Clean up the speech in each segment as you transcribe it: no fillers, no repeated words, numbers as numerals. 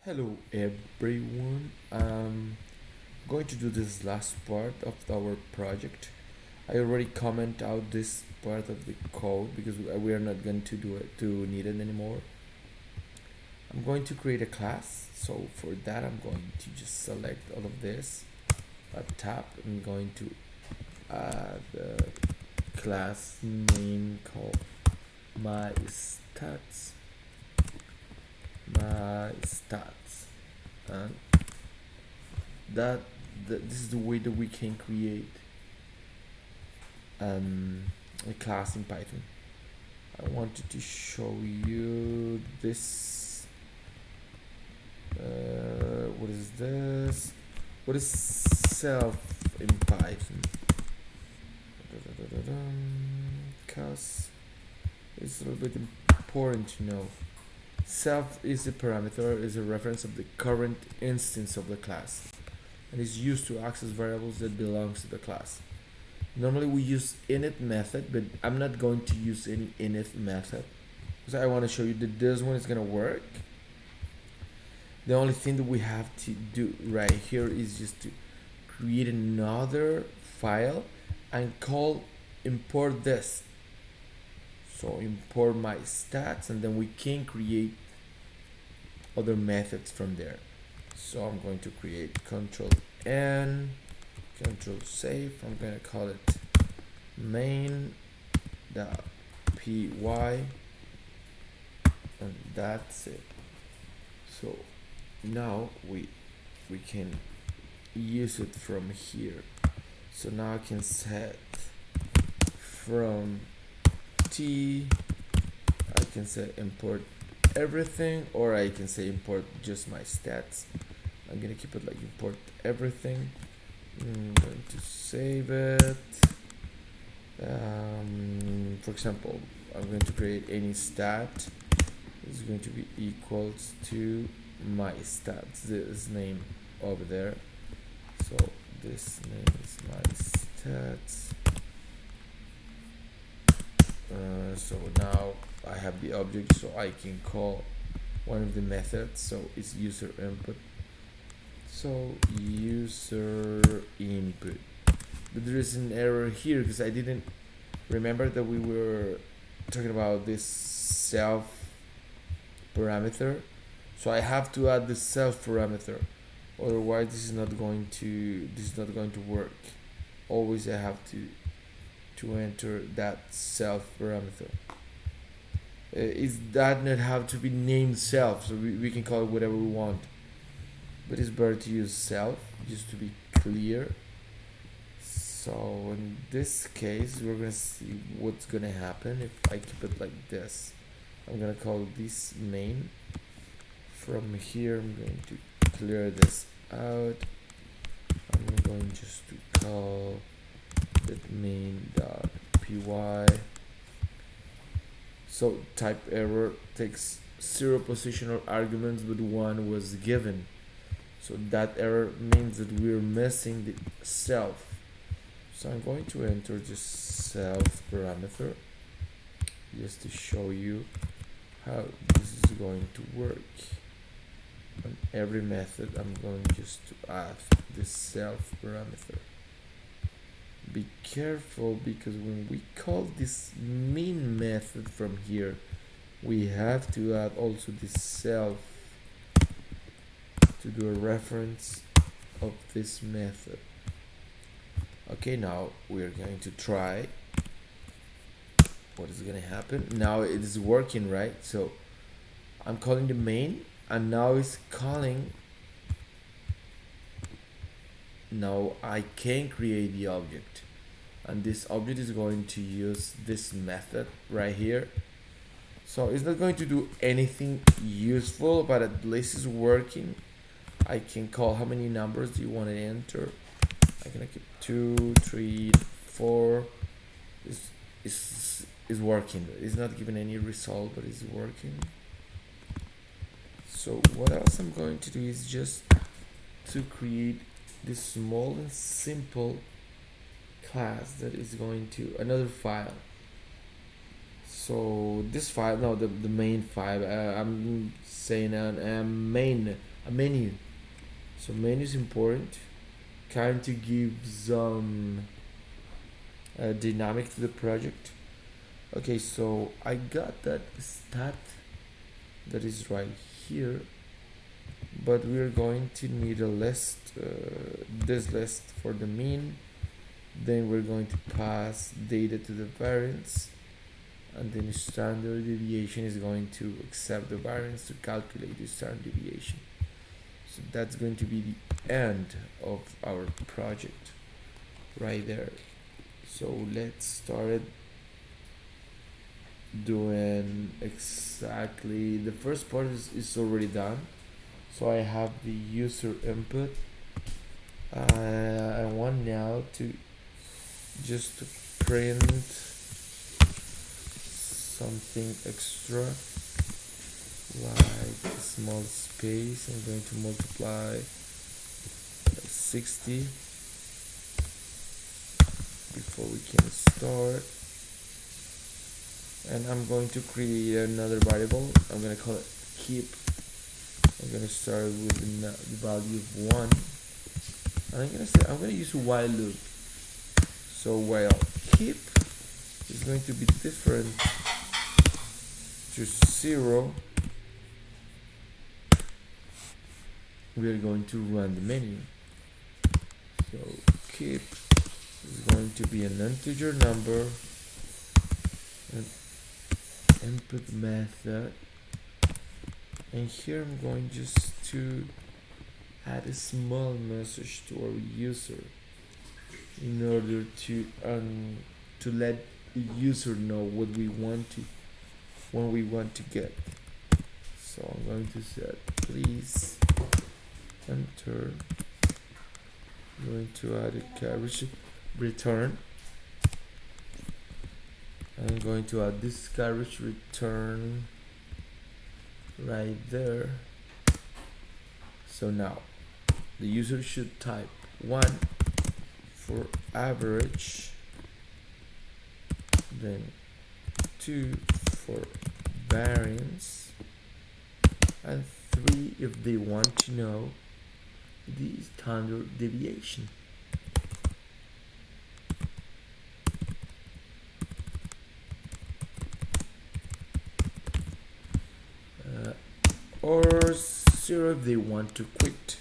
Hello everyone. I'm going to do this last part of our project. I already comment out this part of the code because we are not going to do it to need it anymore. I'm going to create a class. So for that I'm going to just select all of this. Tab. I'm going to add a class name called my stats. And this is the way that we can create a class in Python. I wanted to show you this. What is this? What is self in Python? Because it's a little bit important to know. Self is a parameter, is a reference of the current instance of the class, and is used to access variables that belongs to the class. Normally we use init method, but I'm not going to use any init method because I want to show you that this one is going to work. The only thing that we have to do right here is just to create another file and call import this. So import my stats, and then we can create other methods from there. So I'm going to create control N, control save. I'm going to call it main.py, and that's it. So now we can use it from here. So now I can set from T, I can say import everything, or I can say import just my stats. I'm gonna keep it like import everything. I'm going to save it. For example, I'm going to create any stat. It's going to be equals to my stats, this name over there. So this name is my stats. So now I have the object, so I can call one of the methods. So it's user input. So user input, but there is an error here because I didn't remember that we were talking about this self parameter. So I have to add the self parameter, otherwise this is not going to work. Always I have to enter that self parameter. It does not have to be named self, so we can call it whatever we want, but it's better to use self just to be clear. So in this case we're gonna see what's gonna happen if I keep it like this. I'm gonna call this main. From here I'm going to clear this out. I'm going just to call that main.py. So type error takes 0 positional arguments, but 1 was given. So that error means that we're missing the self. So I'm going to enter just self parameter just to show you how this is going to work. On every method I'm going just to add this self parameter. Be careful, because when we call this main method from here, we have to add also this self to do a reference of this method. Okay, now we're going to try what is going to happen. Now it is working, right? So I'm calling the main, and now it's calling. Now I can create the object, and this object is going to use this method right here. So it's not going to do anything useful, but at least it's working. I can call how many numbers do you want to enter. I can keep 2, 3, 4. It's working. It's not giving any result, but it's working. So what else I'm going to do is just to create this small and simple class that is going to another file. So this file, no, the main file, I'm saying main a menu. So menu is important, kind to give some dynamic to the project. Okay, so I got that stat that is right here, but we're going to need a list, this list for the mean. Then we're going to pass data to the variance, and then standard deviation is going to accept the variance to calculate the standard deviation. So that's going to be the end of our project right there. So let's start doing exactly the first part is already done. So I have the user input. I want now to just to print something extra, like a small space. I'm going to multiply 60 before we can start, and I'm going to create another variable. I'm going to call it keep. I'm going to start with the value of 1, and I'm going to use a while loop. So while keep is going to be different to 0, we are going to run the menu. So keep is going to be an integer number, an input method, and here I'm going just to add a small message to our user in order to let the user know what we want to get. So I'm going to say please enter. I'm going to add a carriage return. I'm going to add this carriage return right there. So now the user should type 1 for average, then 2 for variance, and 3 if they want to know the standard deviation. Or 0 if they want to quit.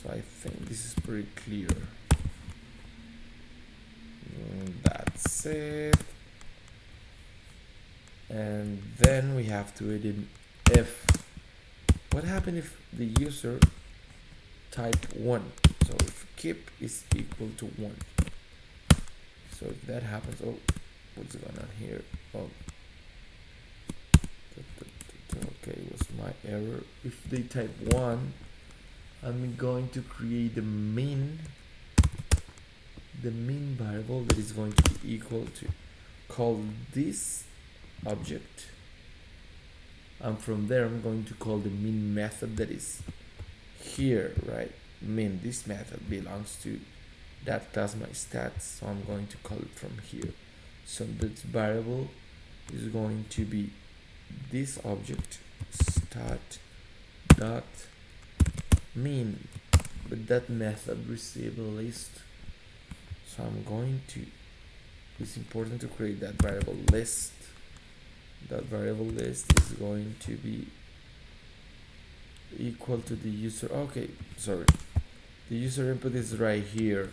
So I think this is pretty clear. That's it. And then we have to add in if. What happens if the user type 1? So if keep is equal to 1. So if that happens, oh, what's going on here? Oh, okay, it was my error. If they type 1, I'm going to create the mean variable that is going to be equal to call this object, and from there I'm going to call the mean method that is here, right? Mean, this method belongs to that class my stats, so I'm going to call it from here. So this variable is going to be this object stat dot mean, but that method receive a list. So I'm going to, it's important to create that variable list. That variable list is going to be equal to the user. Okay, sorry, the user input is right here,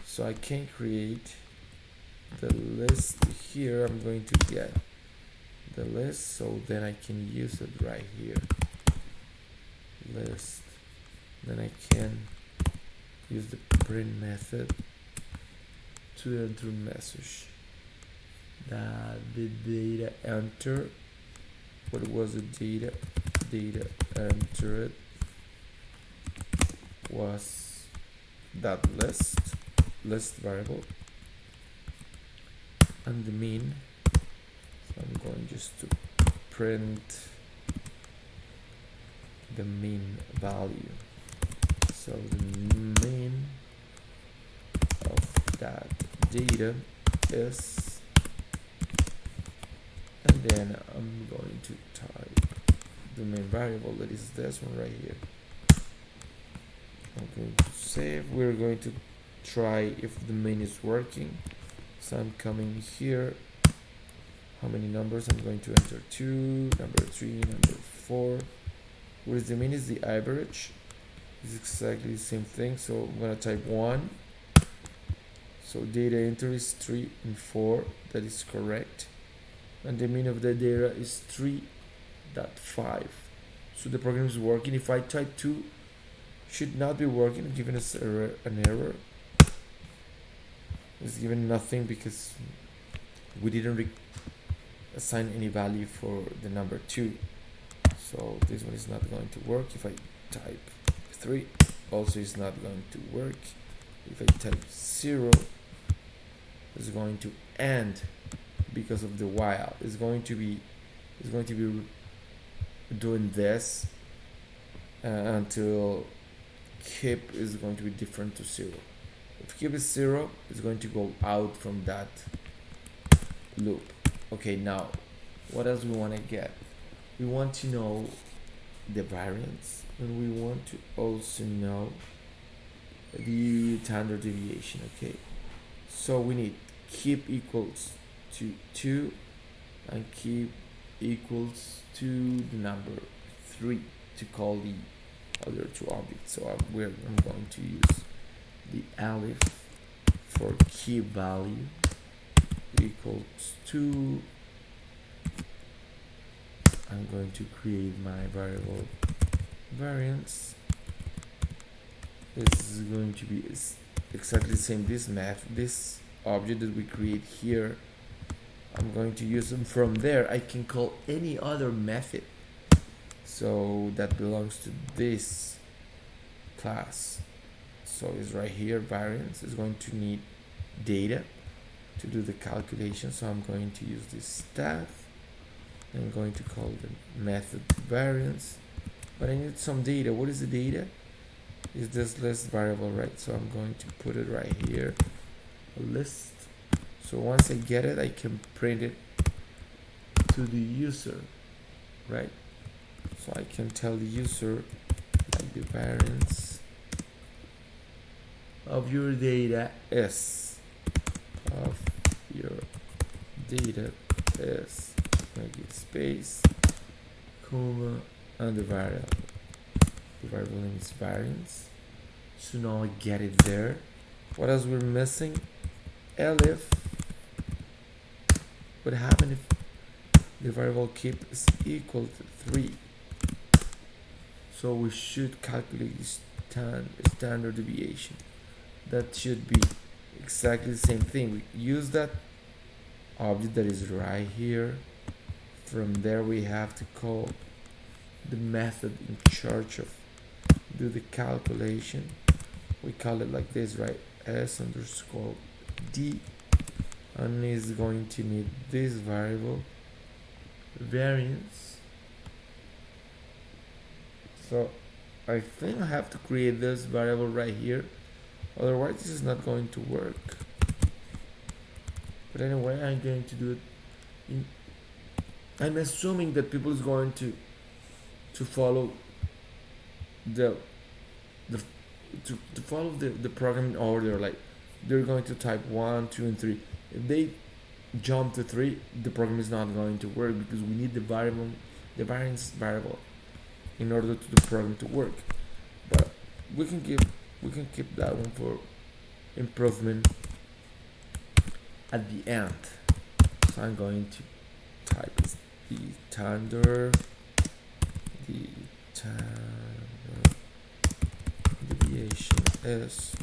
so I can create the list here. I'm going to get the list, so then I can use it right here, list. Then I can use the print method to enter message that the data entered, what was the data entered was that list variable, and the mean. So I'm going just to print the mean value. So the mean of that data is, and then I'm going to type the main variable, that is this one right here. I'm going to save. We're going to try if the main is working. So I'm coming here. How many numbers? I'm going to enter 2, number 3, number 4. What is the mean is the average. It's exactly the same thing. So I'm gonna type 1. So data enter is 3 and 4. That is correct. And the mean of the data is 3.5. So the program is working. If I type 2, should not be working, giving us an error. It's given nothing because we didn't assign any value for the number 2. So this one is not going to work. If I type 3, also is not going to work. If I type 0, it's going to end because of the while. It's going to be doing this until keep is going to be different to 0. If keep is 0, it's going to go out from that loop. Okay, now what else we want to get? We want to know the variance, and we want to also know the standard deviation. Okay, so we need keep equals to 2 and keep equals to the number 3 to call the other two objects. So I'm going to use the aleph for keep value equals to. I'm going to create my variable variance. This is going to be exactly the same. This object that we create here, I'm going to use them. From there I can call any other method so that belongs to this class. So it's right here. Variance is going to need data to do the calculation, so I'm going to use this staff. I'm going to call the method variance, but I need some data. What is the data? Is this list variable, right? So I'm going to put it right here, a list. So once I get it, I can print it to the user, right? So I can tell the user like the variance of your data is make it space, comma, and the variable. The variable name is variance. So now I get it there. What else we're missing? Elif. What happens if the variable keep is equal to 3? So we should calculate the standard deviation. That should be exactly the same thing. We use that object that is right here. From there we have to call the method in charge of do the calculation. We call it like this, right? s_d, and is going to need this variable variance. So I think I have to create this variable right here, otherwise this is not going to work. But anyway, I'm going to do it I'm assuming that people is going to follow the program in order. Like they're going to type 1, 2, and 3. If they jump to 3, the program is not going to work because we need the variance variable in order to the program to work. But we can keep that one for improvement at the end. So I'm going to type the standard deviation is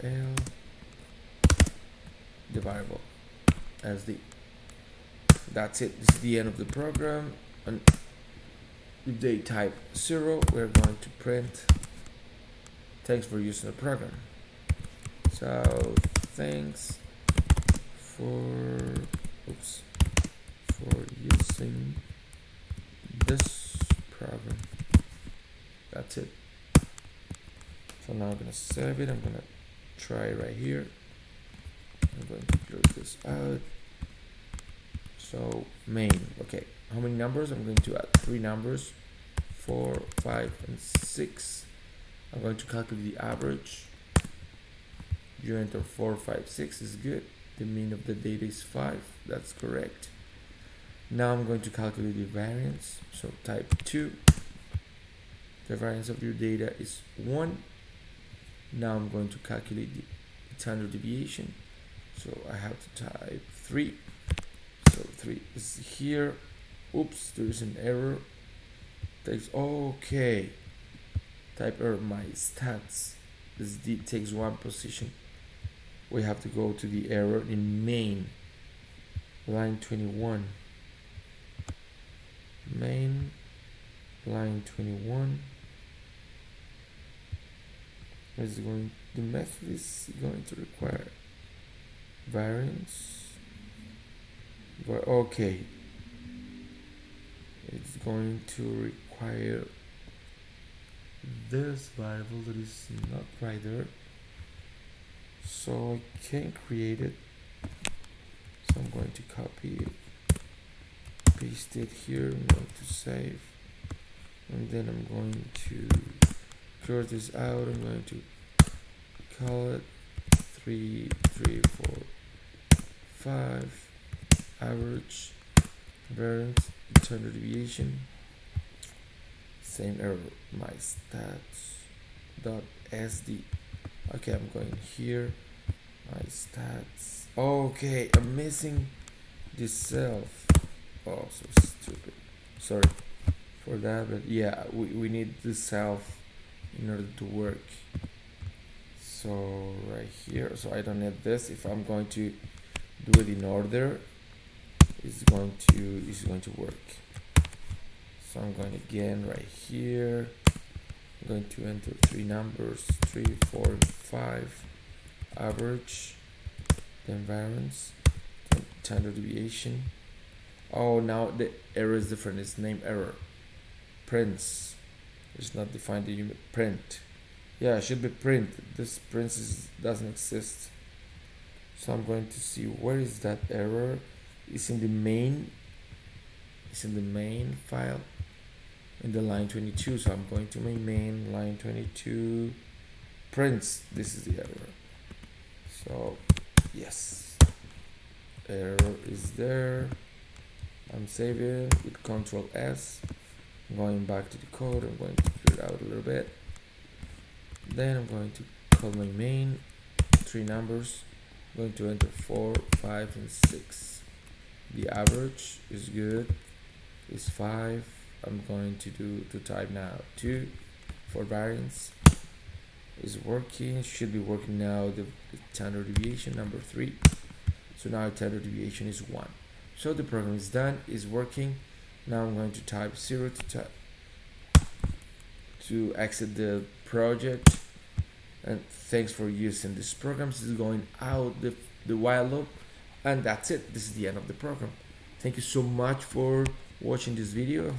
L, the variable as the. That's it. This is the end of the program. And if they type 0, we're going to print thanks for using the program. So thanks for using this program. That's it. So now I'm gonna save it. I'm gonna try it right here. I'm going to close this out. So main, okay. how many numbers? I'm going to add 3 numbers, 4, 5, and 6. I'm going to calculate the average. You enter 4, 5, 6 is good. The mean of the data is 5. That's correct. Now I'm going to calculate the variance. So type 2. The variance of your data is 1. Now I'm going to calculate the standard deviation. So I have to type 3. So 3 is here. Oops, there is an error. Okay. Type error, my stats. This D takes 1 position. We have to go to the error in main. Line 21. Main, line 21. The method is going to require variance. Okay. It's going to require this variable that is not right there. So I can create it. So I'm going to copy it, paste it here. I'm going to save, and then I'm going to clear this out. I'm going to call it 3, 3, 4, 5. Average, variance, standard deviation. Same error. My stats dot sd. Okay, I'm going here. My stats. Okay, I'm missing this self. Oh, so stupid. Sorry for that, but yeah, we need the self in order to work. So right here, so I don't need this. If I'm going to do it in order, it's going to work. So I'm going again right here. I'm going to enter 3 numbers, 3, 4, and 5. Average, then variance, then standard deviation. Oh, now the error is different. It's name error. Prints. It's not defined the unit. Print. Yeah, it should be print. This print doesn't exist. So I'm going to see where is that error. It's in the main. It's in the main file. In the line 22. So I'm going to my main line 22. Prints. This is the error. So yes, error is there. I'm saving with Control S. I'm going back to the code. I'm going to clear it out a little bit. Then I'm going to call my main. 3 numbers. I'm going to enter 4, 5, and 6. The average is good. It's 5. I'm going to type now 2 for variance. Is working. Should be working now. The standard deviation number 3. So now standard deviation is 1. So the program is done. Is working. Now I'm going to type 0 to exit the project. And thanks for using this program. This is going out the while loop, and that's it. This is the end of the program. Thank you so much for watching this video.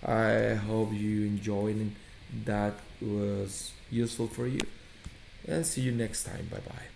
I hope you enjoyed and that was useful for you, and see you next time. Bye bye.